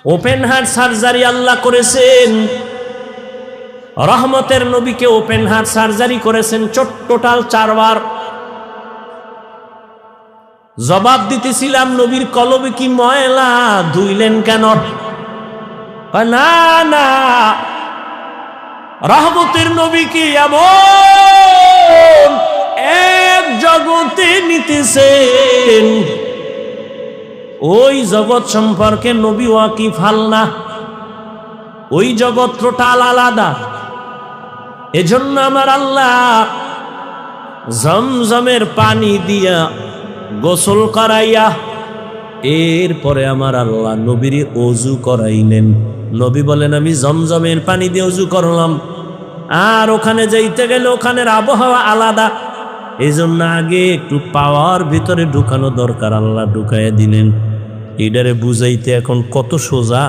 Open heart surgery আল্লাহ করেছেন, রহমতের নবীকে ওপেন হার্ট সার্জারি করেছেন টোটাল 4 বার। জবাব দিতেছিলাম নবীর কলবে কি ময়লা, ধুইলেন কেন? না না, রহমতের নবী কি এমন এক জগতে নিতেছেন, ওই জগৎ সম্পর্কে নবী ওয়াকিফ না, ওই জগৎ টোটাল আলাদা। এজন্য আমার আল্লাহ জমজমের পানি দিয়া গোসল করাইয়া এরপরে আমার আল্লাহ নবীর ওযু করাইলেন। নবী বলেন আমি জমজমের পানি দিয়ে ওযু করলাম, আর ওখানে যাইতে গেলে ওখানের আবহাওয়া আলাদা, এই জন্য আগে একটু পাওয়ার ভিতরে ঢুকানো দরকার, আল্লাহ ঢুকাইয়া দিলেন। এটারে বুঝাইতে এখন কত সোজা,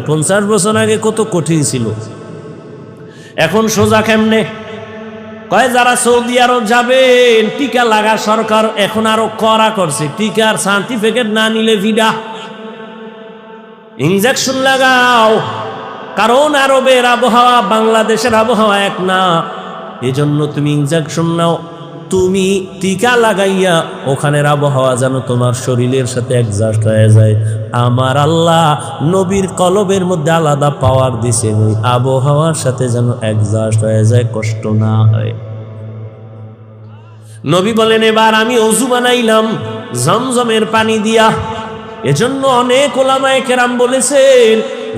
50 বছর আগে কত কঠিন ছিল, এখন সোজা কেমনে? কয় যারা সৌদি আরব যাবেন টিকা লাগা, সরকার এখন আরো কড়া করছে, টিকার সার্টিফিকেট না নিলে ভিডা, ইনজেকশন লাগাও, কারণ আরবের আবহাওয়া বাংলাদেশের আবহাওয়া এক না, এজন্য তুমি ইনজেকশন নাও, তুমি টিকা লাগাইয়া ওখানের আবহাওয়া যেন তোমার শরীরের সাথে অ্যাডজাস্ট হয়ে যায়। আমার আল্লাহ নবীর কলবের মধ্যে আলাদা পাওয়ার দিছে, ওই আবহাওয়ার সাথে যেন অ্যাডজাস্ট হয়ে যায়, কষ্ট না হয়। নবী বলেন এবার আমি ওযু বানাইলাম জমজমের পানি দিয়া। এজন্য অনেক ওলামায়ে কেরাম বলেছেন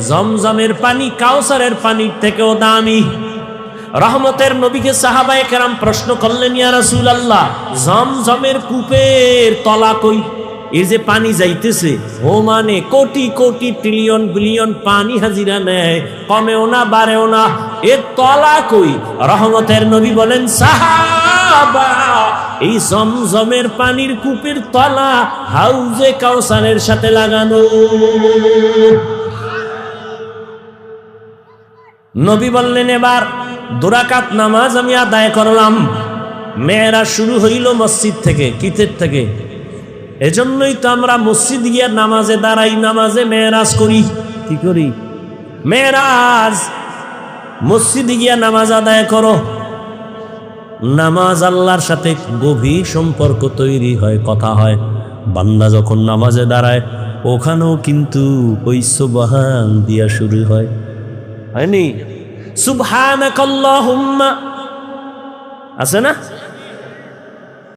জমজমের পানি কাউসারের পানির থেকেও দামি। রহমতের নবীকে সাহাবায়ে কেরাম প্রশ্ন করলেন, ইয়া রাসূলুল্লাহ জমজমের কূপের তলা কই? এই যে পানি যাইতেছে, ও মানে কোটি কোটি ট্রিলিয়ন বিলিয়ন পানি হাজিরা নেয়, কমেও না বাড়েও না, এর তলা কই? রহমতের নবী বলেন, সাহাবা এই জমজমের পানির কূপের তলা হাউজে কাউসারের সাথে লাগানো। নবী বললেন এবার 2 রাকাত নামাজ আমি আদায় করলাম। মেয়েরাজ শুরু হইল মসজিদ থেকে, কিতের থেকে। এজন্যই তো আমরা মসজিদ গিয়ে নামাজে দাঁড়াই, নামাজে মেয়েরাজ করি। কি করি? মেয়েরাজ। মসজিদে গিয়া নামাজ আদায় করো। নামাজ আল্লাহর সাথে গভীর সম্পর্ক তৈরি হয়, কথা হয়। বান্দা যখন নামাজে দাঁড়ায় ওখানেও কিন্তু ওই সুবহান দিয়া শুরু হয়, হয়নি? সুবহানাকাল্লাহুম্মা আছে না?